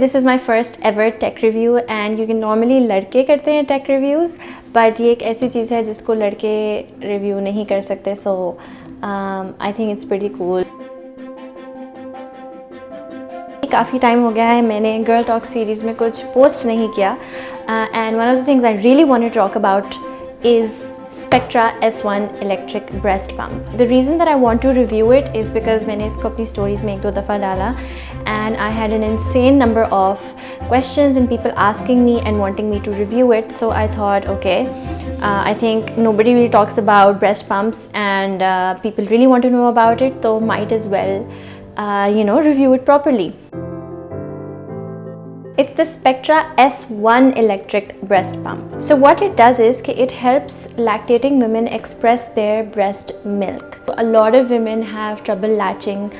This is my first ever take review and you can normally लड़के करते हैं take reviews, but ये एक ऐसी चीज़ है जिसको लड़के रिव्यू नहीं कर सकते, so I think it's pretty cool. काफ़ी टाइम हो गया है मैंने गर्ल टॉक सीरीज़ में कुछ पोस्ट नहीं किया, and one of the things I really want to talk about is Spectra S1 electric breast pump. The reason that I want to review it is because मैंने इसको अपनी stories में एक दो दफ़ा डाला and I had an insane number of questions and people asking me and wanting me to review it. So I thought, okay, I think nobody really talks about breast pumps and people really want to know about it, so might as well, review it properly. It's the Spectra S1 electric breast pump. So what it does is that it helps lactating women express their breast milk. A lot of women have trouble latching.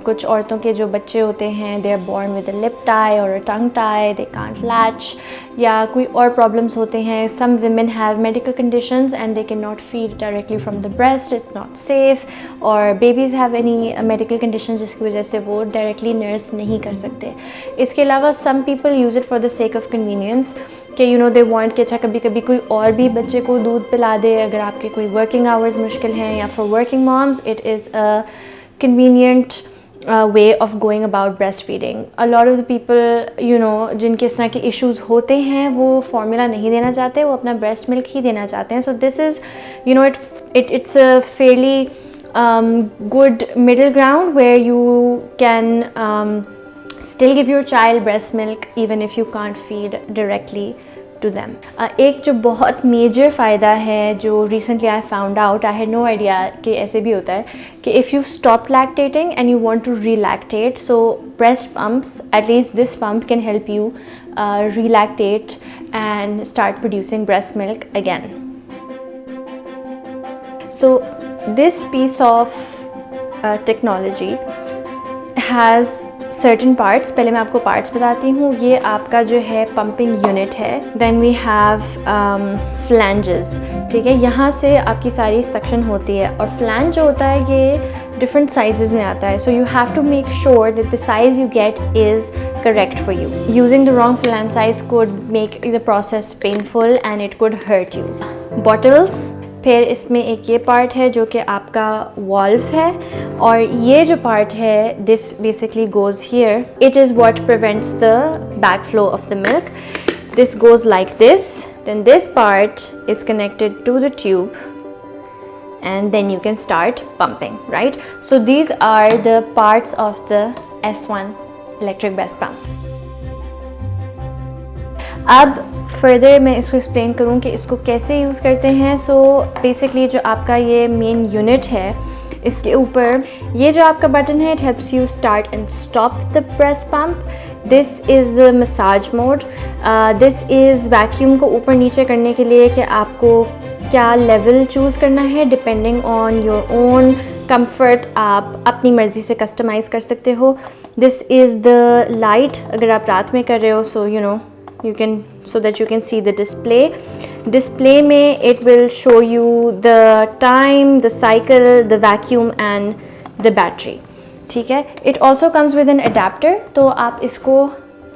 कुछ औरतों के जो बच्चे होते हैं they are born with a lip tie or a tongue tie, they can't latch, या कोई और problems होते हैं. Some women have medical conditions and they cannot feed directly from the breast, it's not safe, or babies have any medical conditions जिसकी वजह से वो directly nurse नहीं कर सकते. इसके अलावा some people use it for the sake of convenience कि they want कि अच्छा कभी कभी कोई और भी बच्चे को दूध पिला दे अगर आपके कोई working hours मुश्किल हैं, या for working moms it is a convenient way of going about breastfeeding. A lot of the people जिनके इस तरह के issues होते हैं वो formula नहीं देना चाहते, वो अपना breast milk ही देना चाहते हैं. So this is it's a fairly good middle ground where you can still give your child breast milk even if you can't feed directly to them. एक जो बहुत मेजर फ़ायदा है जो recently I found out, I had no idea कि ऐसे भी होता है कि if you stop lactating and you want to relactate, so breast pumps, at least this pump can help you relactate and start producing breast milk again. So this piece of technology has certain parts. पहले मैं आपको parts बताती हूँ. ये आपका जो है pumping unit है. Then we have flanges. ठीक है, यहाँ से आपकी सारी suction होती है, और flange जो होता है ये different sizes में आता है. So you have to make sure that the size you get is correct for you. Using the wrong flange size could make the process painful and it could hurt you. Bottles. फिर इसमें एक ये part है जो कि आपका valve है, और ये जो पार्ट है this basically goes here. It is what prevents the back flow of the milk. This goes like this, then this part is connected to the tube and then you can start pumping, right? So these are the parts of the S1 electric breast pump. अब further मैं इसको explain करूँ कि इसको कैसे use करते हैं. So basically जो आपका ये मेन यूनिट है, इसके ऊपर ये जो आपका बटन है, it helps you start and stop the breast pump. This is the massage mode. This is vacuum को ऊपर नीचे करने के लिए कि आपको क्या लेवल चूज़ करना है depending on your own comfort. आप अपनी मर्ज़ी से कस्टमाइज़ कर सकते हो. This is the light. अगर आप रात में कर रहे हो, सो you can, so that you can see the display में it will show you the time, the cycle, the vacuum and the battery. ठीक है. It also comes with an adapter, तो आप इसको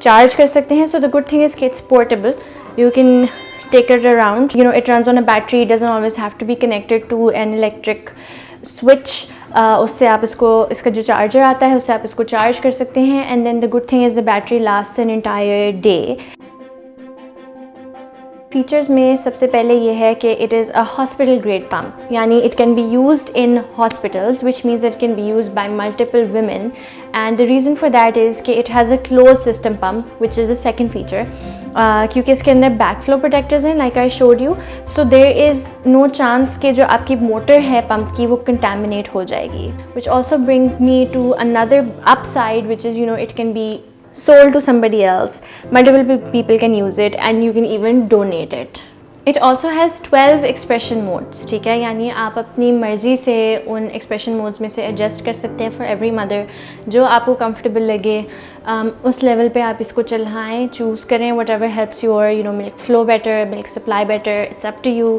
चार्ज कर सकते हैं. So the good thing is कि it's portable, you can take it around. It runs on a battery, it doesn't always have to be connected to an electric switch. उससे आप इसका जो चार्जर आता है उससे आप इसको चार्ज कर सकते हैं. And then the good thing is the battery lasts an entire day. Features में सबसे पहले ये है कि it is a hospital grade pump, यानी it can be used in hospitals, which means it can be used by multiple women. And the reason for that is कि it has a close system pump, which is the second feature, क्योंकि इसके अंदर back flow protectors हैं like I showed you. So there is no chance कि जो आपकी motor है pump की वो कंटेमिनेट हो जाएगी. Which also brings me to another upside, which is it can be sold to somebody else. Multiple people can use it and you can even donate it. It also has 12 expression modes. ठीक है, यानी आप अपनी मर्ज़ी से उन expression modes में से adjust कर सकते हैं for every mother. जो आपको comfortable लगे उस level पे आप इसको चलाएं, choose करें whatever helps your milk flow better, milk supply better. It's up to you.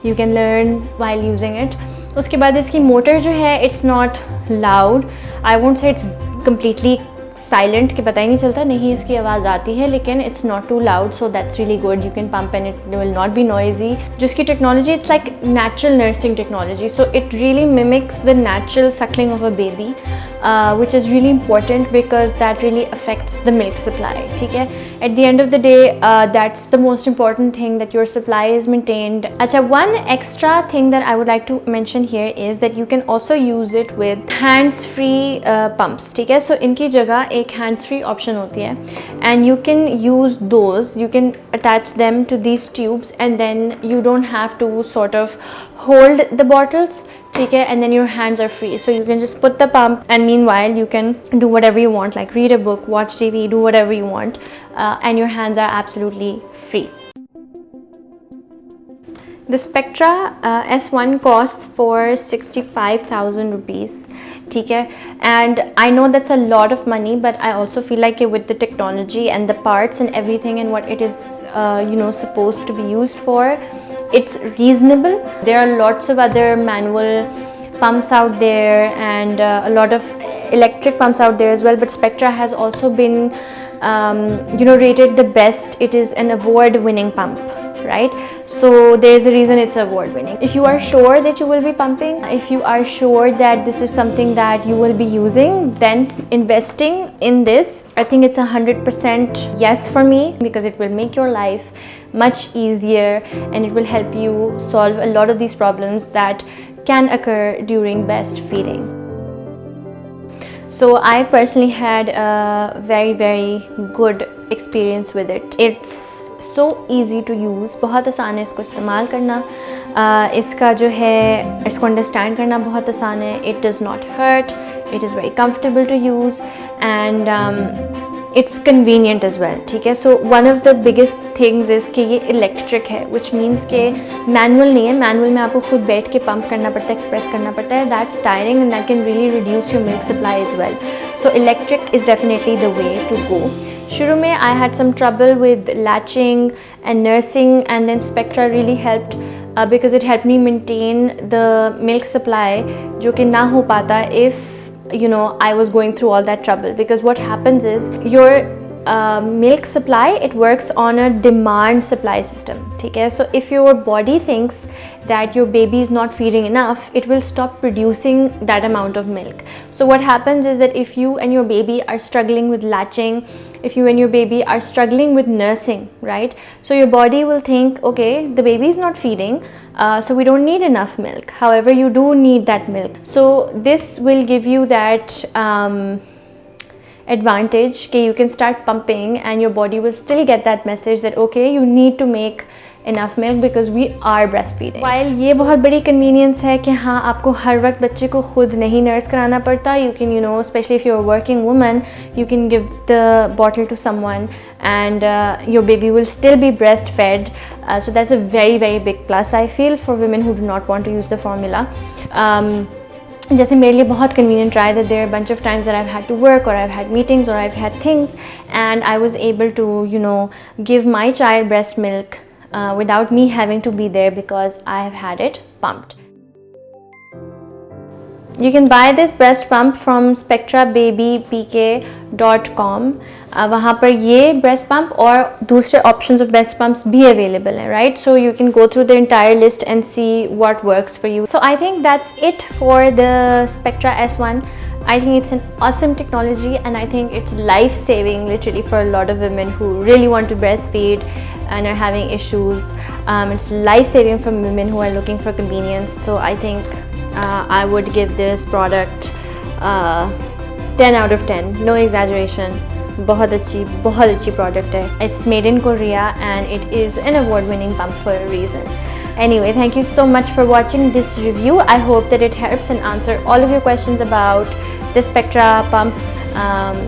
You can learn while using it. उसके बाद इसकी motor जो है it's not loud. I won't say it's completely silent कि पता ही नहीं चलता, नहीं इसकी आवाज़ आती है लेकिन it's not too loud, so that's really good. You can pump and it will not be noisy. जो इसकी technology, it's like natural nursing technology, so it really mimics the natural suckling of a baby, which is really important because that really affects the milk supply. ठीक है, at the end of the day, that's the most important thing, that your supply is maintained. अच्छा, one extra thing that I would like to mention here is that you can also use it with hands-free pumps. ठीक है, so इनकी जगह एक hands-free option होती है, and you can use those. You can attach them to these tubes, and then you don't have to sort of hold the bottles. ठीक है, and then your hands are free, so you can just put the pump, and meanwhile you can do whatever you want, like read a book, watch TV, do whatever you want, and your hands are absolutely free. The Spectra S1 costs for 65,000 rupees. ठीक है, and I know that's a lot of money, but I also feel like with the technology and the parts and everything and what it is supposed to be used for, it's reasonable. There are lots of other manual pumps out there and a lot of electric pumps out there as well, but Spectra has also been rated the best. It is an award winning pump, right? So there's a reason it's award winning. If you are sure that you will be pumping, if you are sure that this is something that you will be using, then investing in this, I think it's 100% yes for me, because it will make your life much easier and it will help you solve a lot of these problems that can occur during breastfeeding. So I personally had a very very good experience with it. It's so easy to use, बहुत आसान है इसको इस्तेमाल करना. इसका जो है, इसको अंडरस्टैंड करना बहुत आसान है. It does not hurt, it is very comfortable to use, and it's convenient as well. ठीक है, so one of the biggest things is कि ये electric है, which means कि manual नहीं है. manual में आपको खुद बैठ के pump करना पड़ता है, express करना पड़ता है. That's tiring and that can really reduce your milk supply as well. So electric is definitely the way to go. शुरू में I had some trouble with latching and nursing, and then Spectra really helped because it helped me maintain the milk supply, जो कि ना हो पाता if I was going through all that trouble. Because what happens is your milk supply, it works on a demand supply system. ठीक है, so if your body thinks that your baby is not feeding enough, it will stop producing that amount of milk. So what happens is that if you and your baby are struggling with latching, if you and your baby are struggling with nursing, right, so your body will think, okay, the baby is not feeding, so we don't need enough milk. However, you do need that milk. So this will give you that advantage that you can start pumping, and your body will still get that message that okay, you need to make enough milk because we are breastfeeding. While ये बहुत बड़ी convenience है कि हाँ, आपको हर वक्त बच्चे को खुद नहीं nurse कराना पड़ता. You can, especially if you're a working woman, you can give the bottle to someone and your baby will still be breastfed. So that's a very very big plus, I feel, for women who do not want to use the formula. जैसे मेरे लिए बहुत convenient रहा that there are a bunch of times that I've had to work, or I've had meetings, or I've had things, and I was able to give my child breast milk without me having to be there because I have had it pumped. You can buy this breast pump from spectrababypk.com. वहाँ पर ये breast pump और दूसरे options of breast pumps भी available हैं, right? So you can go through the entire list and see what works for you. So I think that's it for the Spectra S1. I think it's an awesome technology, and I think it's life-saving literally for a lot of women who really want to breastfeed and are having issues. It's life-saving for women who are looking for convenience. So I think I would give this product 10 out of 10, no exaggeration. बहुत अच्छी product है. It's made in Korea and it is an award-winning pump for a reason. Anyway, thank you so much for watching this review. I hope that it helps and answer all of your questions about the Spectra pump.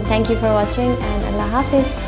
Thank you for watching, and Allah Hafiz.